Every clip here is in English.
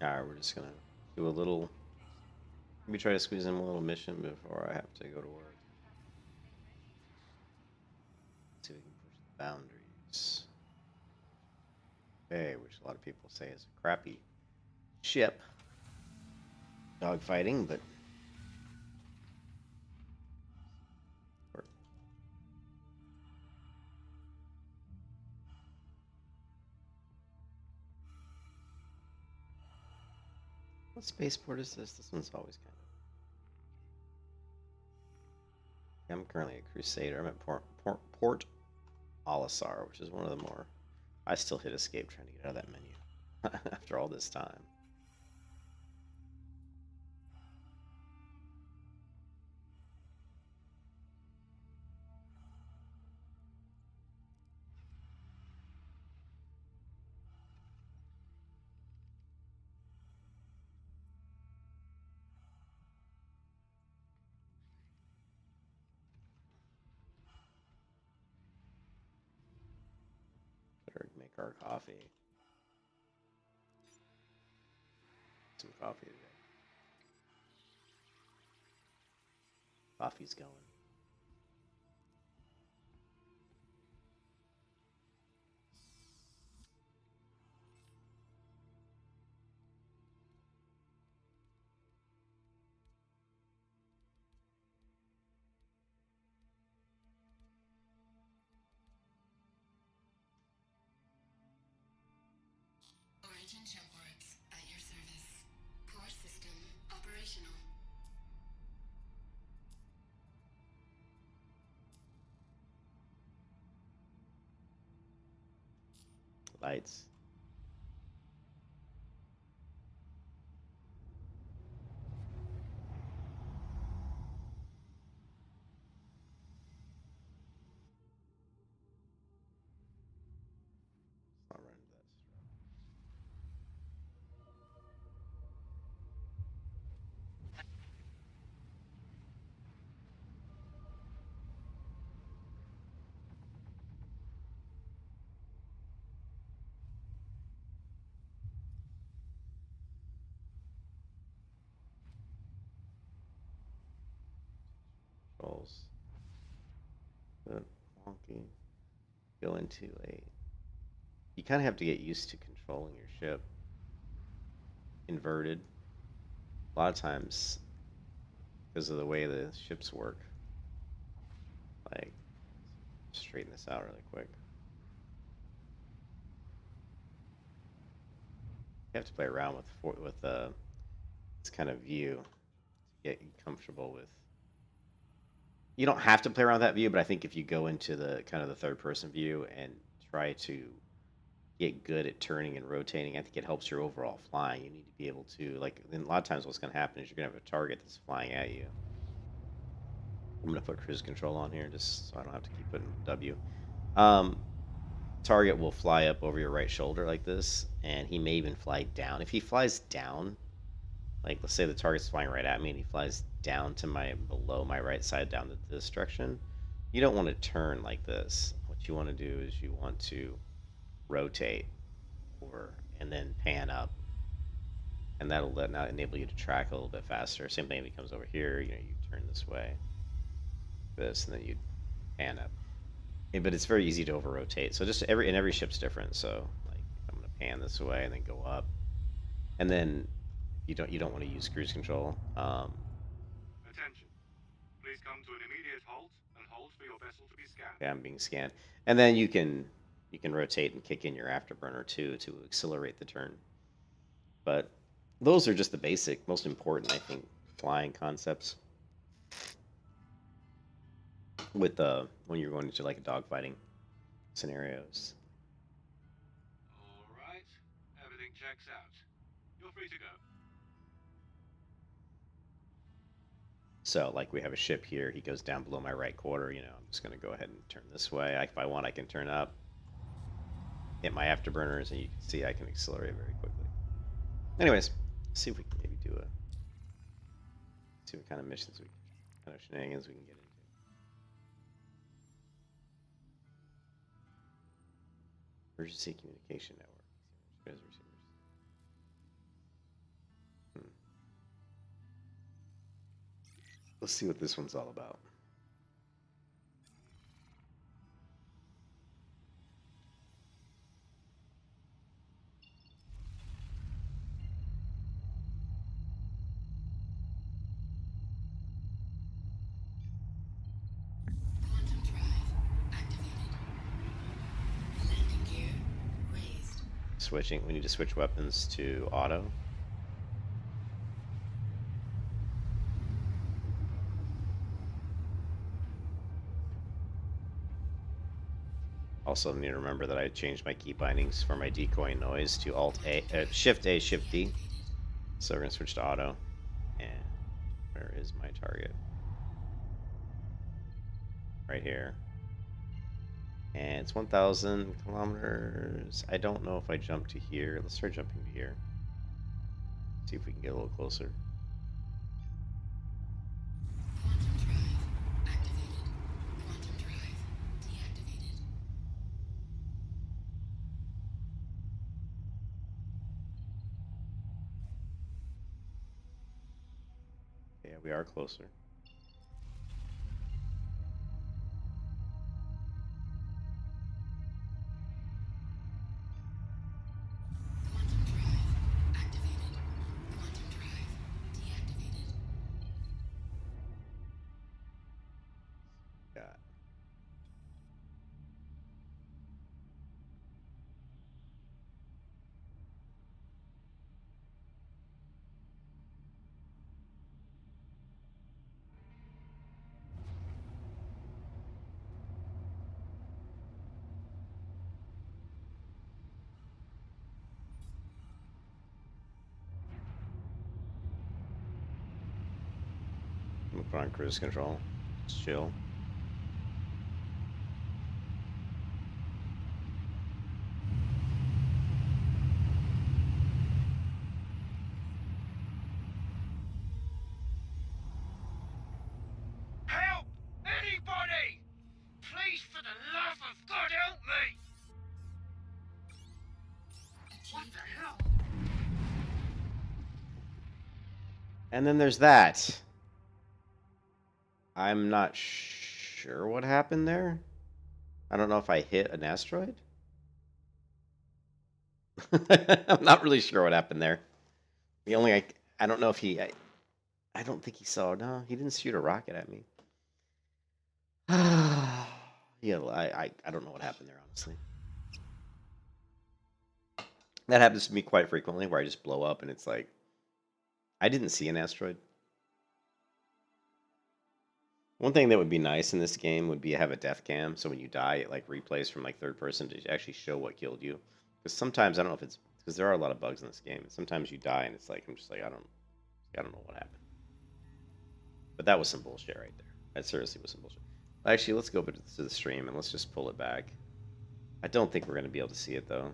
Alright, we're just gonna do a little. Maybe try to squeeze in a little mission before I have to go to work. See if we can push the boundaries. Okay, which a lot of people say is a crappy ship. Dogfighting, but. What spaceport is this? This one's always kind of. I'm currently a Crusader. I'm at Port Olisar, which is one of the more. I still hit escape trying to get out of that menu after all this time. Better make our coffee. Some coffee today. Coffee's going. Origin Jumpworks at your service. Core system operational. Lights. It's not running this. Controls. Bit wonky. Go into a. You kind of have to get used to controlling your ship inverted. A lot of times, because of the way the ships work. Like, straighten this out really quick. You have to play around with this kind of view to get comfortable with. You don't have to play around with that view, but I think if you go into the kind of the third person view and try to get good at turning and rotating, I think it helps your overall flying. You need to be able to, like, then a lot of times what's going to happen is you're going to have a target that's flying at you. I'm going to put cruise control on here just so I don't have to keep putting W. Um, Target will fly up over your right shoulder like this, and he may even fly down. If he flies down, like let's say the target's flying right at me and he flies down to my below my right side down to this direction, you don't want to turn like this. What you want to do is you want to rotate over and then pan up, and that'll now enable you to track a little bit faster. Same thing if he comes over here, you turn this way, this, and then you pan up. But it's very easy to over rotate. So just every ship's different. So like I'm gonna pan this way and then go up, and then you don't want to use cruise control. Attention. Please come to an immediate halt and hold for your vessel to be scanned. Yeah, I'm being scanned, and then you can rotate and kick in your afterburner too to accelerate the turn. But those are just the basic, most important, I think, flying concepts with when you're going into like dogfighting scenarios. All right. Everything checks out. You're free to go. So like we have a ship here, he goes down below my right quarter. I'm just going to go ahead and turn this way. If I want, I can turn up, hit my afterburners, and you can see I can accelerate very quickly. Anyways, see if we can maybe see what kind of missions kind of shenanigans we can get into. Emergency communication network. Let's see what this one's all about. Quantum drive activated. Landing gear raised. Switching. We need to switch weapons to auto. Also need to remember that I changed my key bindings for my decoy noise to Shift A, Shift D. So we're gonna switch to auto. And where is my target? Right here. And it's 1,000 kilometers. I don't know if I jump to here. Let's start jumping to here. See if we can get a little closer. Quantum drive activated. Quantum drive deactivated. Yeah, we are closer. Quantum drive activated. Quantum drive deactivated. Got. I'm gonna put on cruise control. Just chill. Help! Anybody! Please, for the love of God, help me! What the hell? And then there's that. I'm not sure what happened there. I don't know if I hit an asteroid. I'm not really sure what happened there. The only I don't know if he I don't think he saw. No, he didn't shoot a rocket at me. Yeah, I don't know what happened there, honestly. That happens to me quite frequently, where I just blow up and it's like I didn't see an asteroid. One thing that would be nice in this game would be to have a death cam, so when you die, it like replays from like third person to actually show what killed you. Because sometimes I don't know if it's because there are a lot of bugs in this game. Sometimes you die and it's like I'm just like I don't know what happened. But that was some bullshit right there. That seriously was some bullshit. Actually, let's go over to the stream and let's just pull it back. I don't think we're going to be able to see it though.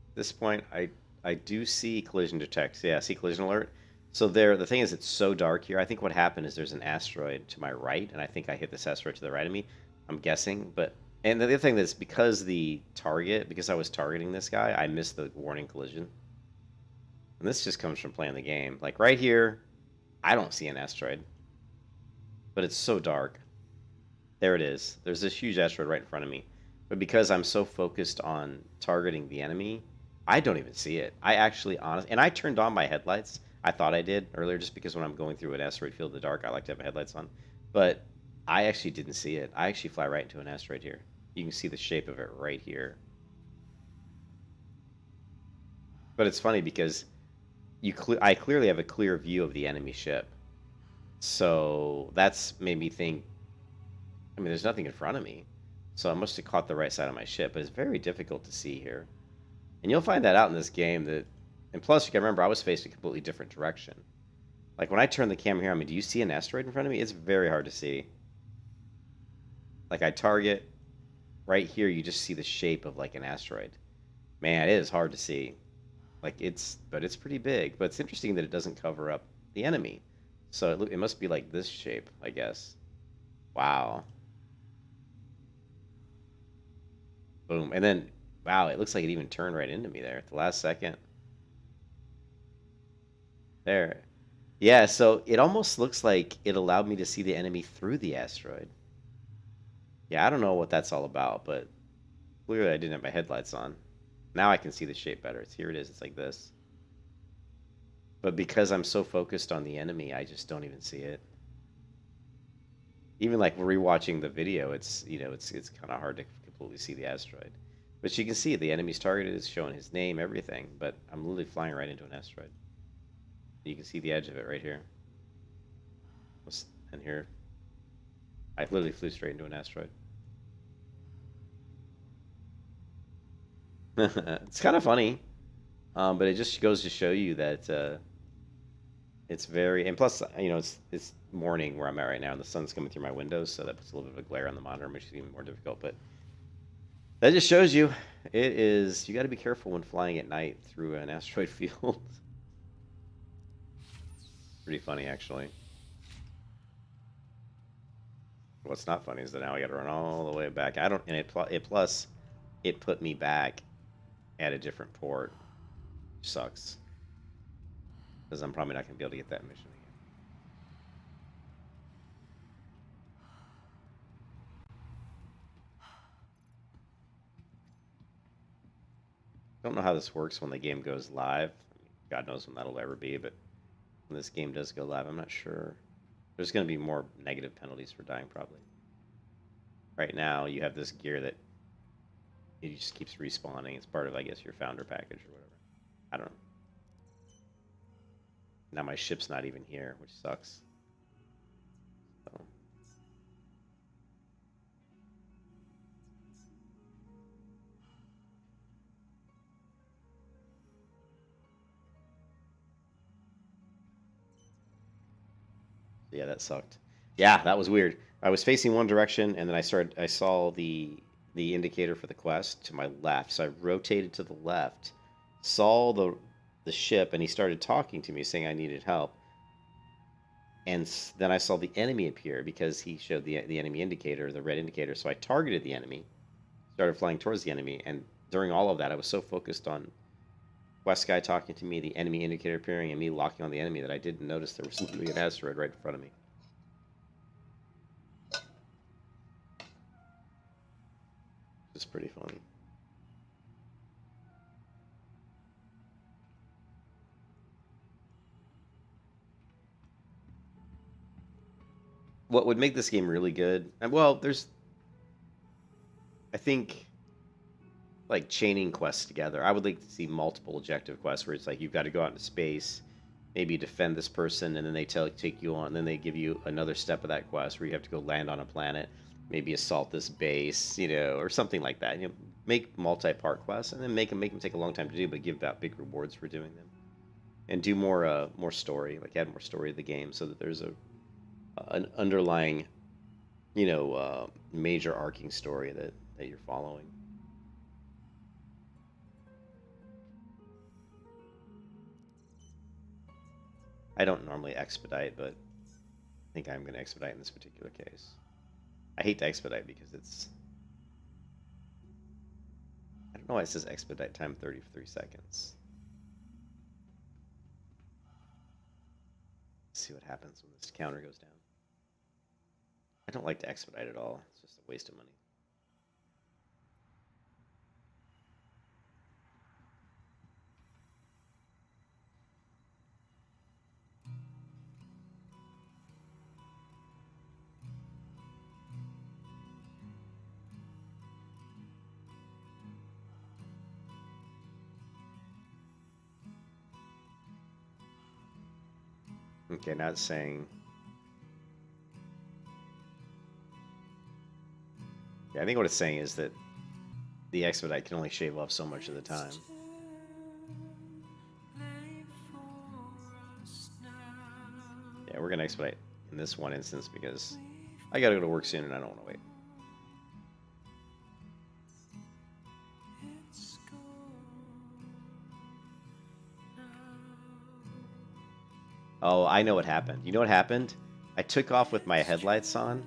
At this point, I do see collision detect. Yeah, see collision alert. So there, the thing is, it's so dark here. I think what happened is there's an asteroid to my right, and I think I hit this asteroid to the right of me. I'm guessing, but and the other thing is because I was targeting this guy, I missed the warning collision. And this just comes from playing the game. Like right here, I don't see an asteroid, but it's so dark. There it is. There's this huge asteroid right in front of me, but because I'm so focused on targeting the enemy, I don't even see it. I actually and I turned on my headlights. I thought I did earlier just because when I'm going through an asteroid field in the dark, I like to have my headlights on. But I actually didn't see it. I actually fly right into an asteroid here. You can see the shape of it right here. But it's funny because I clearly have a clear view of the enemy ship. So that's made me think, I mean, there's nothing in front of me. So I must have caught the right side of my ship, but it's very difficult to see here. And you'll find that out in this game. And plus, you can remember, I was facing a completely different direction. Like, when I turn the camera here, I mean, do you see an asteroid in front of me? It's very hard to see. Like, I target right here, you just see the shape of, like, an asteroid. Man, it is hard to see. Like but it's pretty big. But it's interesting that it doesn't cover up the enemy. So it must be like this shape, I guess. Wow. Boom. And then, wow, it looks like it even turned right into me there at the last second. There. Yeah, so it almost looks like it allowed me to see the enemy through the asteroid. Yeah, I don't know what that's all about, but clearly I didn't have my headlights on. Now I can see the shape better. Here it is. It's like this. But because I'm so focused on the enemy, I just don't even see it. Even like rewatching the video, it's it's kind of hard to completely see the asteroid. But you can see the enemy's targeted. It's showing his name, everything. But I'm literally flying right into an asteroid. You can see the edge of it right here. And here, I literally flew straight into an asteroid. It's kind of funny, but it just goes to show you that it's very. And plus, it's morning where I'm at right now, and the sun's coming through my windows, so that puts a little bit of a glare on the monitor, which is even more difficult. But that just shows you it is. You got to be careful when flying at night through an asteroid field. Pretty funny, actually. What's not funny is that now I got to run all the way back. I don't, and plus, it put me back at a different port. Which sucks, because I'm probably not going to be able to get that mission again. Don't know how this works when the game goes live. God knows when that'll ever be, but when this game does go live, I'm not sure. There's going to be more negative penalties for dying, probably. Right now, you have this gear that it just keeps respawning. It's part of, I guess, your founder package or whatever. I don't know. Now my ship's not even here, which sucks. So. Yeah, that sucked. Yeah, that was weird. I was facing one direction, and then I saw the indicator for the quest to my left, so I rotated to the left, saw the ship, and he started talking to me, saying I needed help. And then I saw the enemy appear because he showed the enemy indicator, the red indicator. So I targeted the enemy, started flying towards the enemy, and during all of that, I was so focused on Quest guy talking to me, the enemy indicator appearing, and me locking on the enemy that I didn't notice there was literally an asteroid right in front of me. It's pretty funny. What would make this game really good? Well, I think, like chaining quests together. I would like to see multiple objective quests where it's like you've got to go out into space, maybe defend this person, and then they take you on. And then they give you another step of that quest where you have to go land on a planet, maybe assault this base, or something like that. Make multi-part quests, and then make them take a long time to do, but give out big rewards for doing them, and do more story, like add more story to the game, so that there's an underlying, major arcing story that you're following. I don't normally expedite, but I think I'm going to expedite in this particular case. I hate to expedite because I don't know why it says expedite time 33 seconds. Let's see what happens when this counter goes down. I don't like to expedite at all. It's just a waste of money. Okay, now it's saying... Yeah, I think what it's saying is that the expedite can only shave off so much of the time. Yeah, we're going to expedite in this one instance because I got to go to work soon and I don't want to wait. Oh, I know what happened. You know what happened? I took off with my headlights on,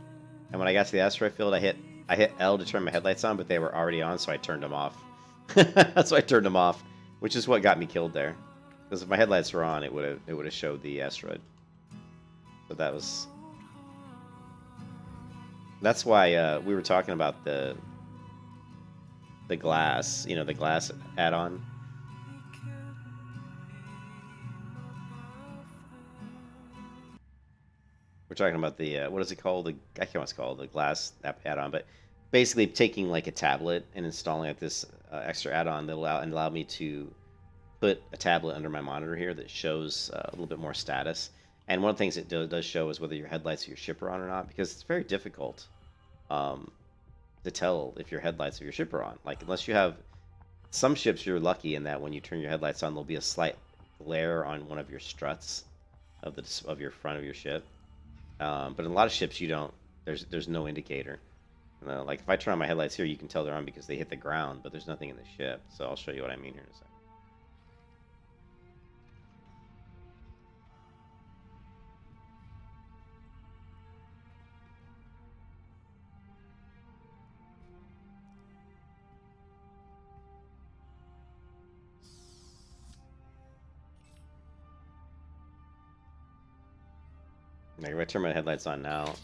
and when I got to the asteroid field, I hit L to turn my headlights on, but they were already on, so I turned them off. So I turned them off, which is what got me killed there. Because if my headlights were on, it would have showed the asteroid. So that's why we were talking about the glass, the glass add-on. We're talking about the what is it called? I can't remember what it's called, the glass add-on, but basically taking like a tablet and installing like this extra add-on that allow me to put a tablet under my monitor here that shows a little bit more status. And one of the things it does show is whether your headlights of your ship are on or not, because it's very difficult to tell if your headlights of your ship are on. Like, unless you have some ships, you're lucky in that when you turn your headlights on, there'll be a slight glare on one of your struts of your front of your ship. But in a lot of ships, you don't. There's no indicator. Like if I turn on my headlights here, you can tell they're on because they hit the ground, but there's nothing in the ship. So I'll show you what I mean here in a second. Like if I turn my headlights on now,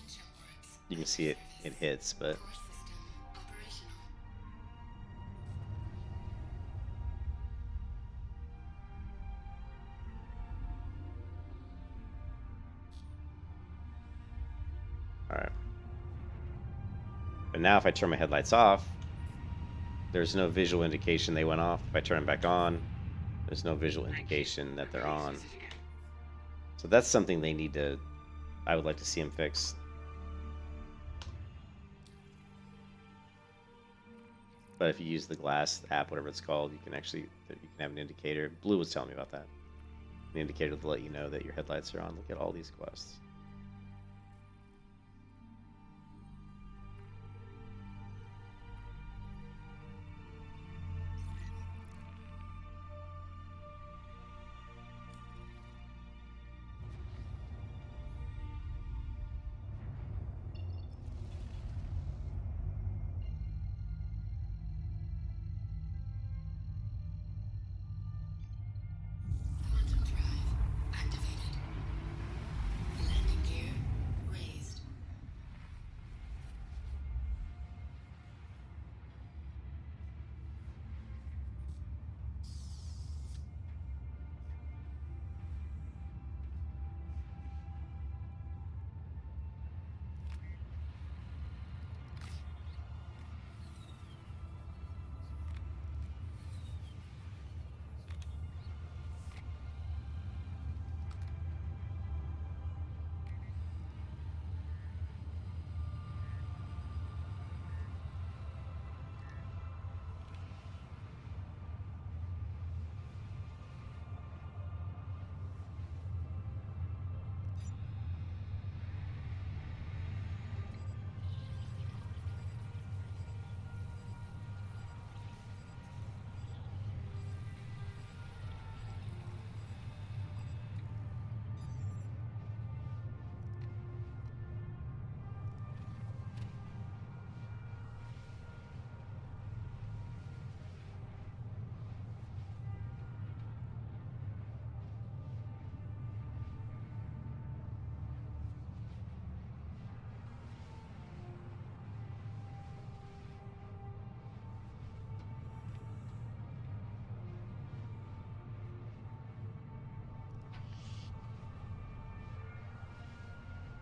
you can see it hits, but Core system operational. all right. But now if I turn my headlights off, there's no visual indication they went off. If I turn them back on, there's no visual indication that they're on. So that's something they need to. I would like to see them fix. But if you use the Glass app, whatever it's called, you can have an indicator. Blue was telling me about that. An indicator to let you know that your headlights are on. Look at all these quests. Quantum drive activated. Landing gear raised.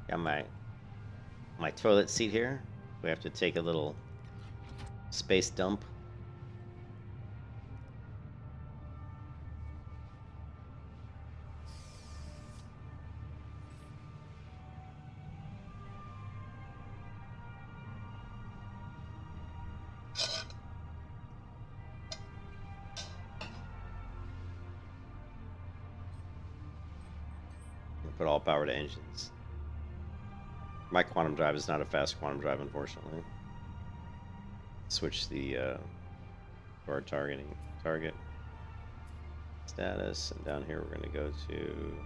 Got my toilet seat here. We have to take a little space dump. Put all power to engines. My quantum drive is not a fast quantum drive, unfortunately. Switch the for our target status, and down here we're going to go to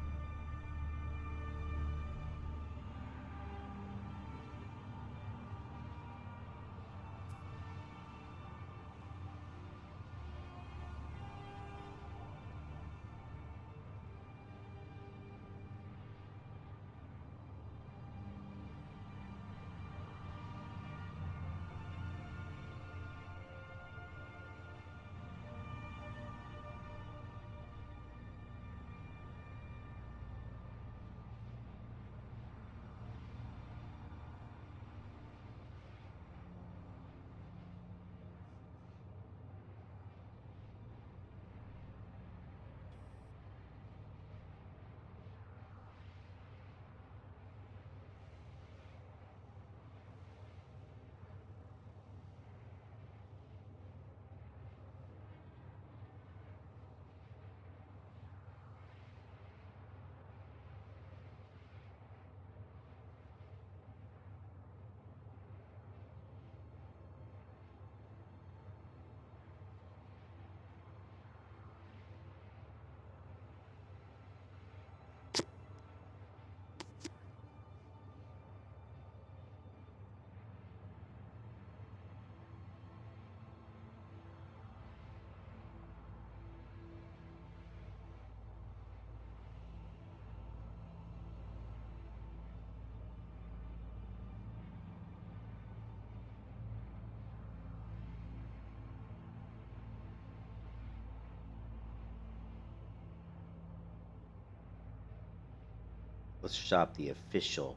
Let's shop the official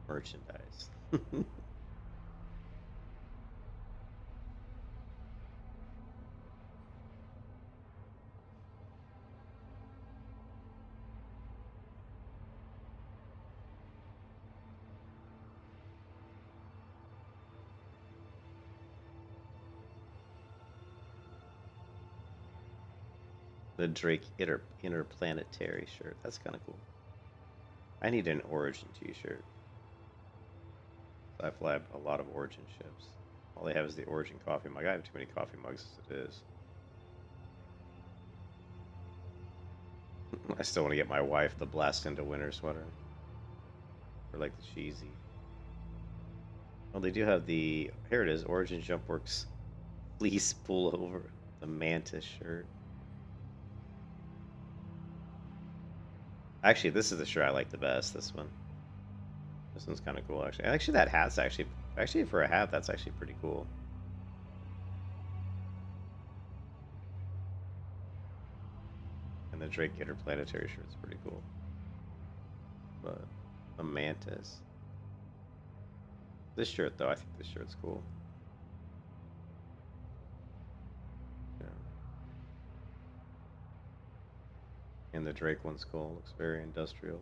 merchandise. The Drake interplanetary shirt. That's kind of cool. I need an Origin t-shirt. I fly a lot of Origin ships. All they have is the Origin coffee mug. I have too many coffee mugs as it is. I still want to get my wife the Blast into Winter sweater. Or like the cheesy. Well, they do have the... Here it is. Origin Jumpworks fleece pullover. The Mantis shirt. Actually, this is the shirt I like the best, this one. This one's kind of cool, actually. Actually, that hat's actually for a hat, that's actually pretty cool. And the Drake Interplanetary shirt's pretty cool. But a Mantis. This shirt, though, I think this shirt's cool. Yeah. And the Drake one's cool. Looks very industrial.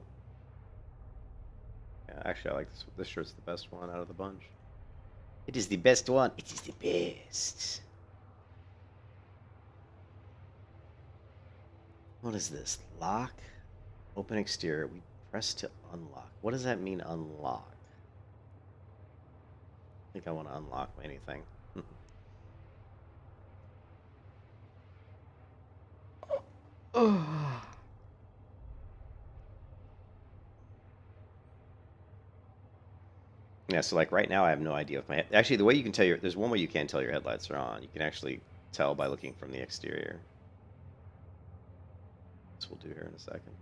Yeah, actually, I like this. This shirt's the best one out of the bunch. It is the best one. It is the best. What is this? Lock? Open exterior. We press to unlock. What does that mean, unlock? I think I want to unlock anything. Oh. Yeah, so like right now I have no idea if my... Actually, the way you can tell there's one way you can tell your headlights are on. You can actually tell by looking from the exterior. This we'll do here in a second.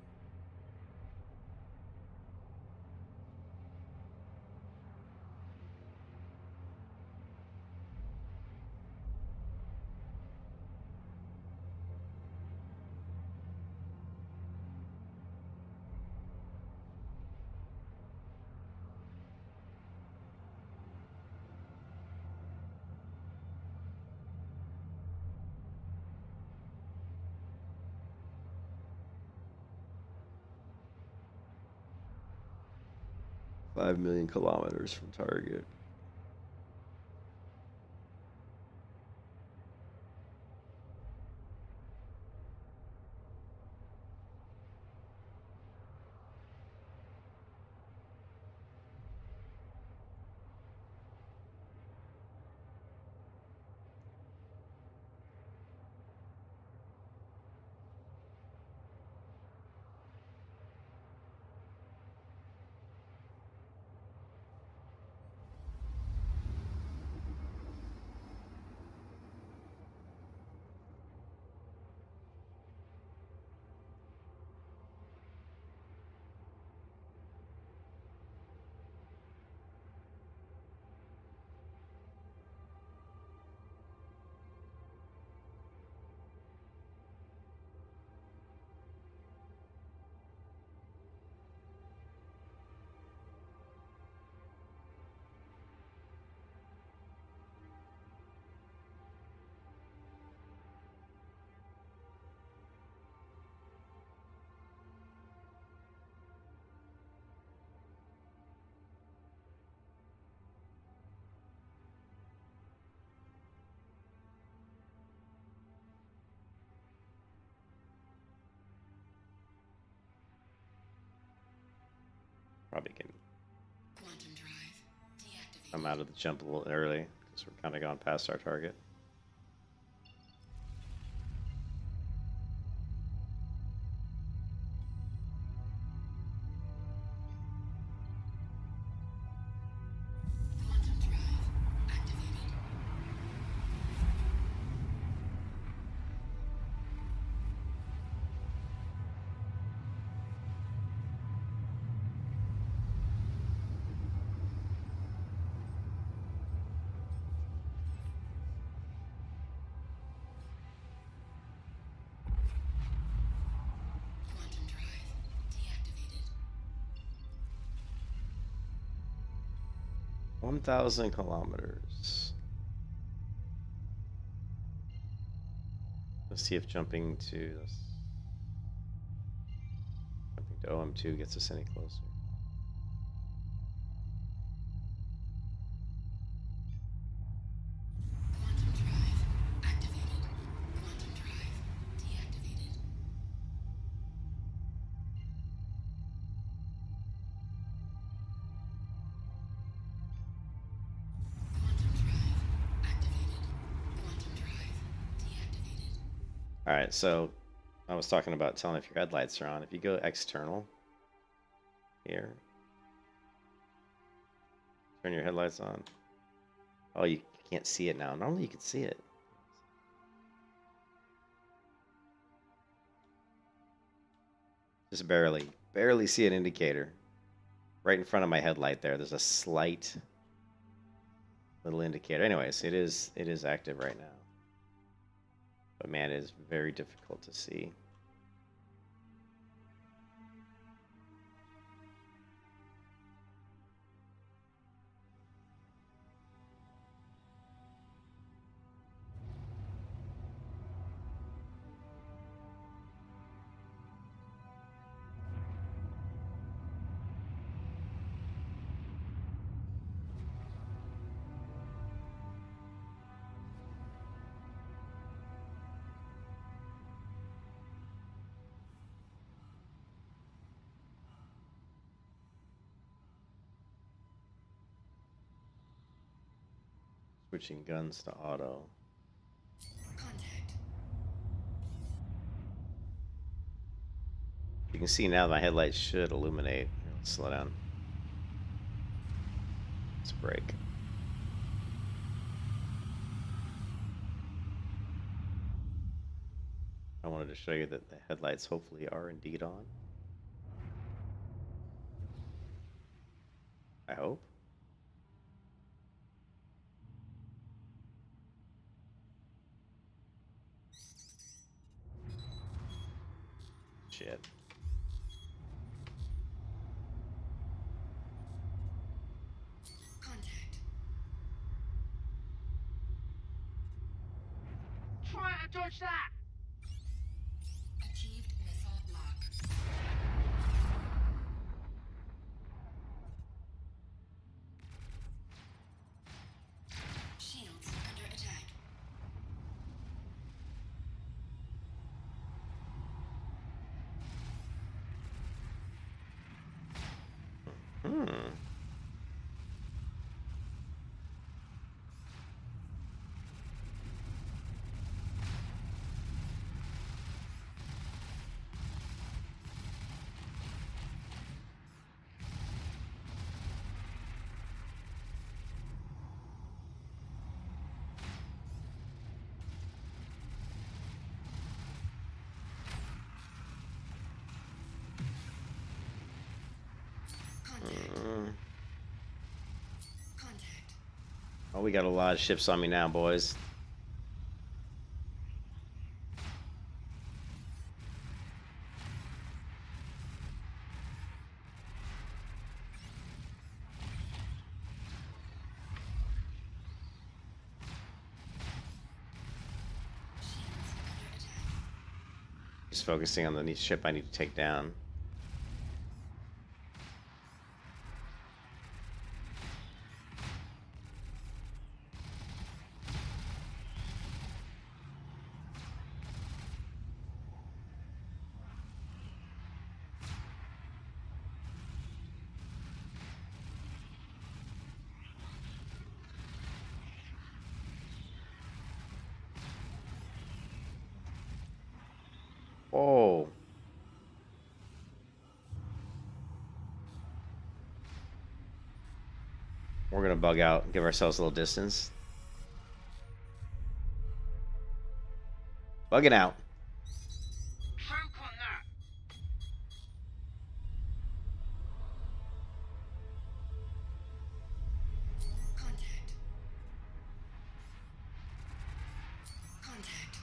$5 million kilometers from target. Probably can... Quantum drive deactivated. I'm out of the jump a little early because we're kind of gone past our target. Quantum drive activated. 1,000 kilometers. Let's see if jumping to OM2 gets us any closer. Quantum drive activated. Quantum drive deactivated. Quantum drive activated. Quantum drive deactivated. All right, so I was talking about telling if your headlights are on. If you go external here, turn your headlights on. Oh, you can't see it now. Normally you could see it. Just barely see an indicator. Right in front of my headlight there, there's a slight little indicator. Anyways, it is active right now. But man, it is very difficult to see. Switching guns to auto. Contact. You can see now my headlights should illuminate. Here, let's slow down. Let's brake. I wanted to show you that the headlights hopefully are indeed on. I hope. Shit. Contact. Try to dodge that! Achieved missile lock. Shields under attack. Hmm. Contact. Mm. Contact. Oh, we got a lot of ships on me now, boys. Shields under attack. Just focusing on the ship I need to take down. Oh. We're gonna bug out and give ourselves a little distance. Bugging out. Choke on that! Contact. Contact.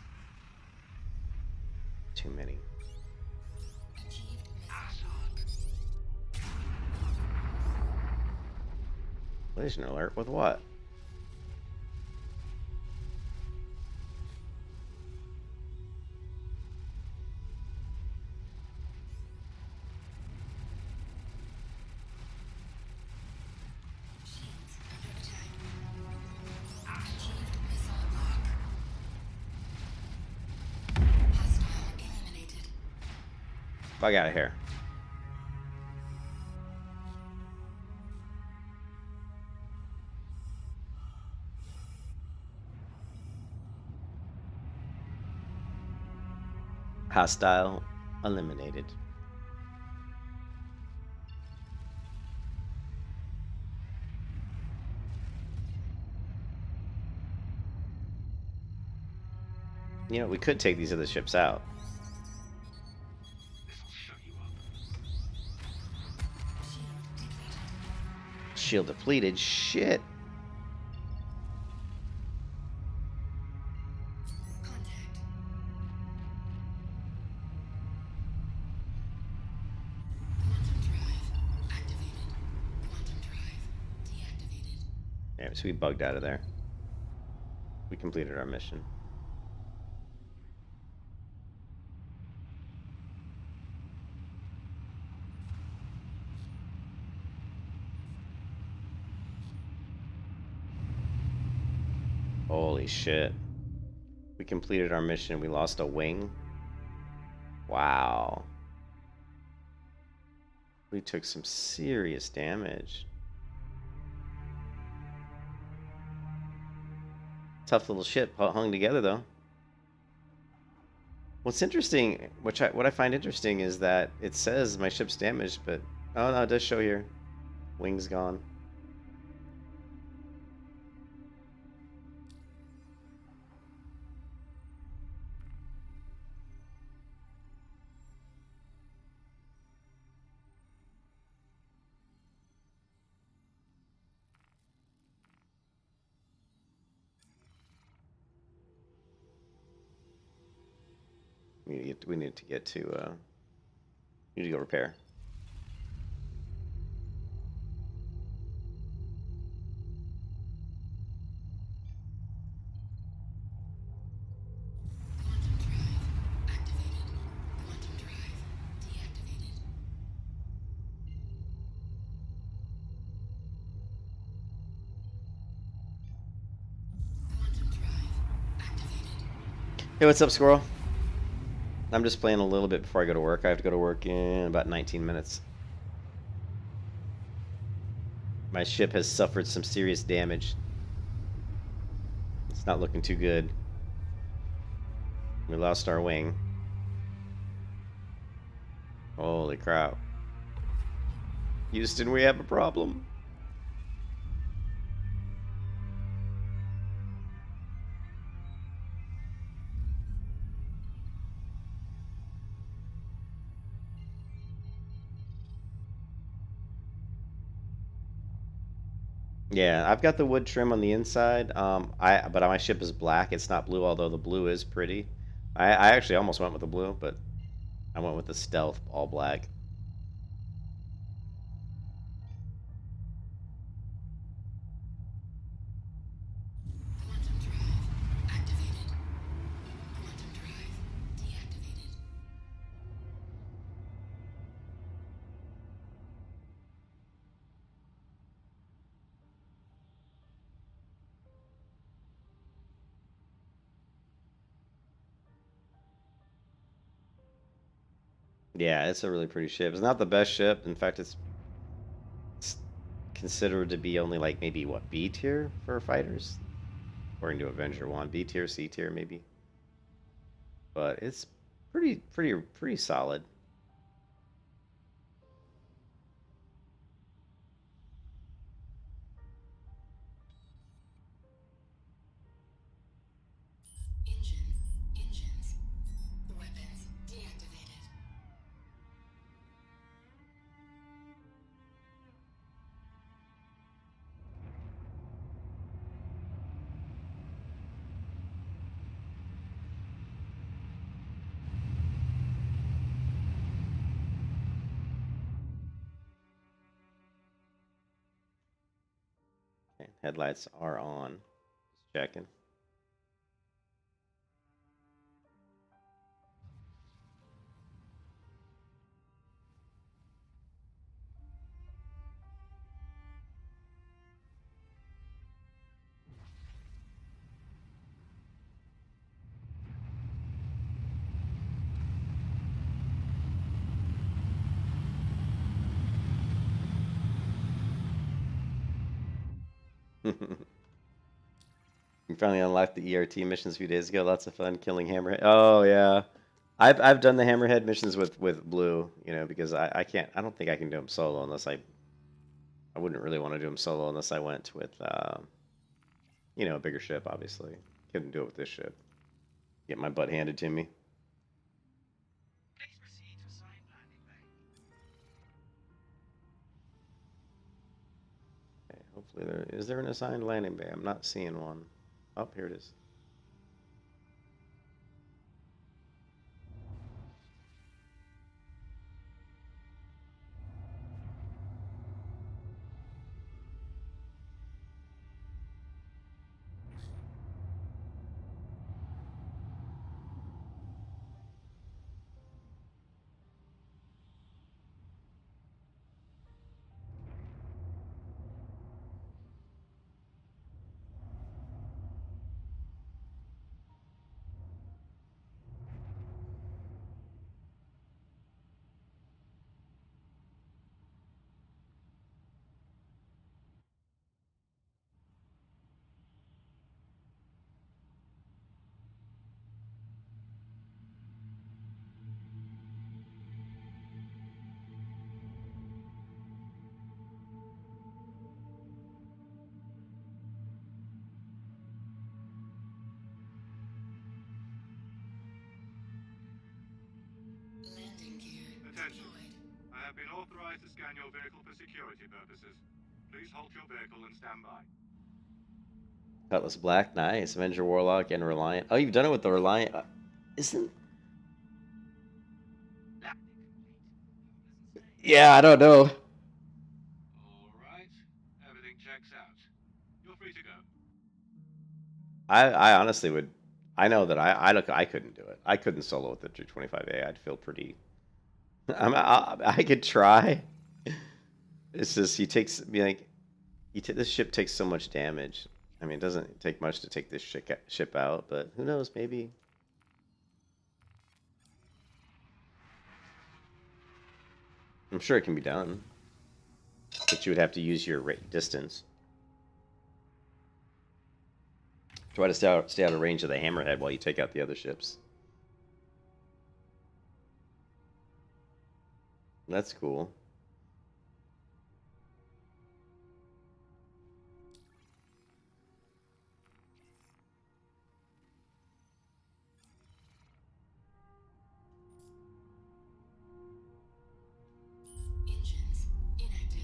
Too many. Achieved missile lock. Collision alert with what? Shields under attack. Achieved missile lock. Hostile eliminated. Bug out of here. Hostile eliminated. You know, we could take these other ships out. This'll shut you up. Shield depleted. Shield depleted. Shit. Contact. Quantum drive activated. Quantum drive deactivated. Yeah, so we bugged out of there. We completed our mission. Holy shit. We completed our mission. We lost a wing. Wow. We took some serious damage. Tough little ship hung together though. What's interesting, what I find interesting is that it says my ship's damaged, but oh no, it does show here. Wings gone. We need to get to we need to go repair. Quantum drive activated. Quantum drive deactivated. Quantum drive activated. Hey, what's up, Squirrel? I'm just playing a little bit before I go to work. I have to go to work in about 19 minutes. My ship has suffered some serious damage. It's not looking too good. We lost our wing. Holy crap. Houston, we have a problem. Yeah, I've got the wood trim on the inside. But my ship is black. It's not blue, although the blue is pretty. I actually almost went with the blue, but I went with the stealth all black. Quantum drive activated. Quantum drive deactivated. Yeah, it's a really pretty ship. It's not the best ship. In fact, it's considered to be only like maybe what, B tier for fighters, according to Avenger 1. B tier, C tier maybe. But it's pretty solid. Engines. Weapons deactivated. Headlights are on. Just checking. We finally unlocked the ERT missions a few days ago. Lots of fun killing Hammerhead. Oh yeah, I've done the Hammerhead missions with Blue. You know, because I can't. I don't think I can do them solo unless I wouldn't really want to do them solo unless I went with you know, a bigger ship. Obviously, couldn't do it with this ship. Get my butt handed to me. Please proceed to assigned landing bay. Okay, hopefully there is there an assigned landing bay. I'm not seeing one. Oh, here it is. Landing gear Attention. deployed. I have been authorized to scan your vehicle for security purposes. Please halt your vehicle and stand by. Cutlass Black, nice. Avenger Warlock and Reliant. Oh, you've done it with the Reliant. Isn't? Landing complete. Doesn't say. Yeah, I don't know. All right. Everything checks out. You're free to go. I honestly would. I know that I couldn't do it. I couldn't solo with the 225A. I'd feel pretty. I could try. It's just he takes be like, this ship takes so much damage. I mean, it doesn't take much to take this ship out, but who knows? Maybe. I'm sure it can be done, but you would have to use your distance. Try to stay out of range of the Hammerhead while you take out the other ships. That's cool. Engines inactive.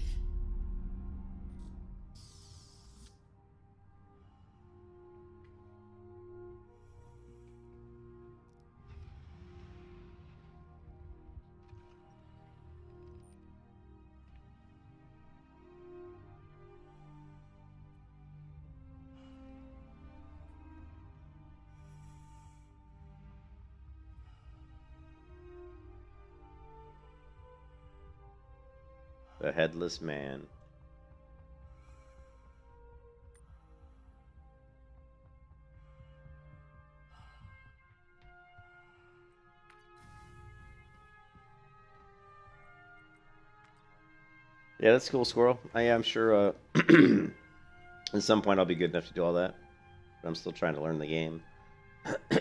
The Headless Man. Yeah, that's cool, Squirrel. I'm sure at some point I'll be good enough to do all that. But I'm still trying to learn the game.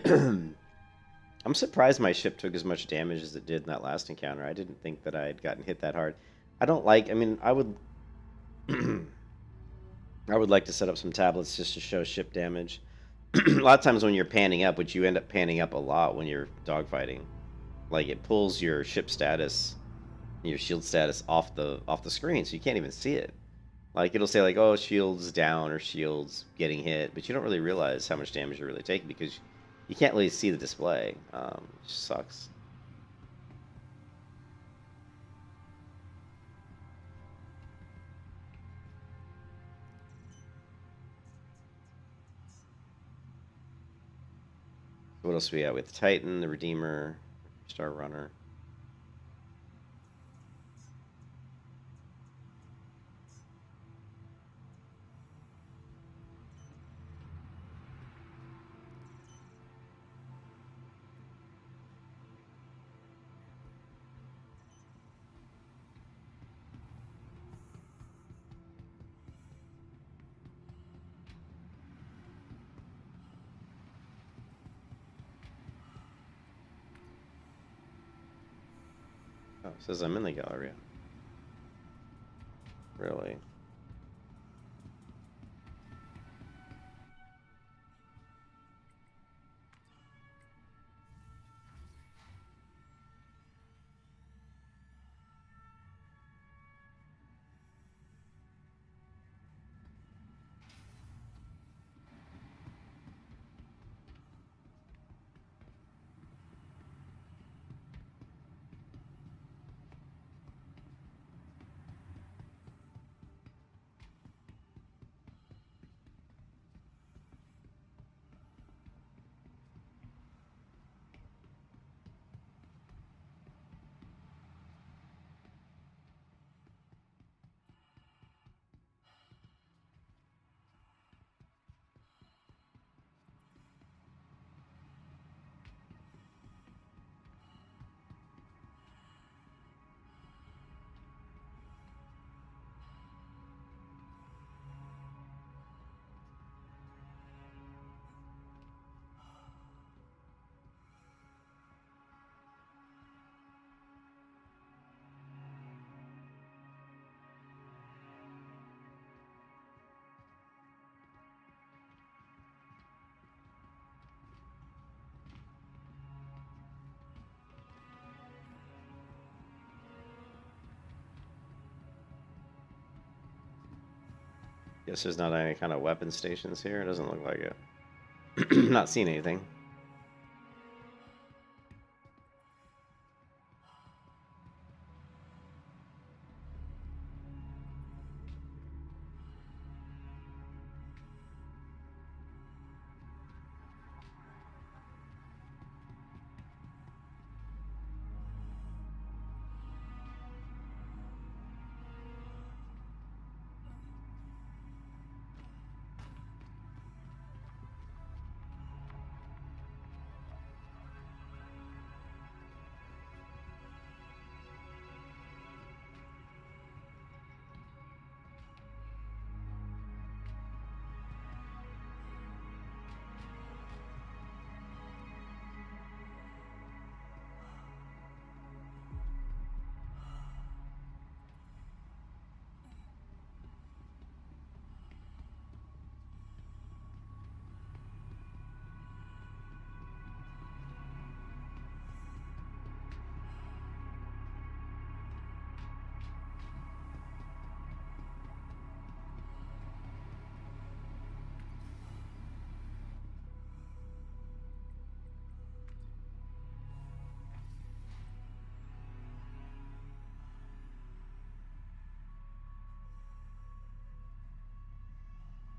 I'm surprised my ship took as much damage as it did in that last encounter. I didn't think that I had gotten hit that hard. I don't like, I mean, I would I would like to set up some tablets just to show ship damage. A lot of times when you're panning up, which you end up panning up a lot when you're dogfighting, like it pulls your ship status, your shield status off the screen, so you can't even see it. Like it'll say like, oh, shields down or shields getting hit, but you don't really realize how much damage you're really taking because you can't really see the display. Which sucks. So what else do we have? With the Titan, the Redeemer, Star Runner. Oh, it says I'm in the Galleria. Really? Guess there's not any kind of weapon stations here. It doesn't look like it. Not seeing anything.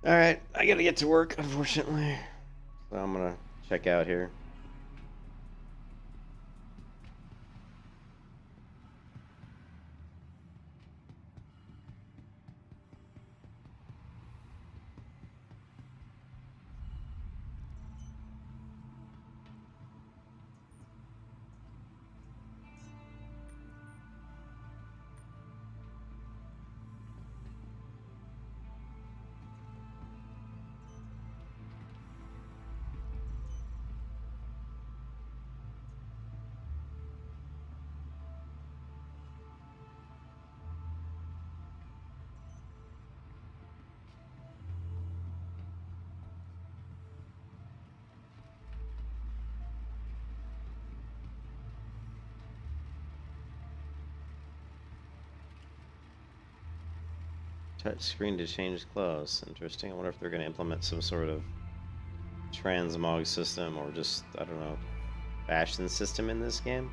All right, I gotta get to work, unfortunately. So I'm gonna check out here. Touch screen to change clothes. Interesting. I wonder if they're going to implement some sort of transmog system or just, I don't know, fashion system in this game.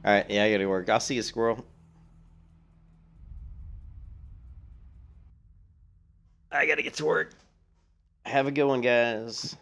All right, yeah, I gotta work. I'll see you, squirrel. I gotta get to work. Have a good one, guys.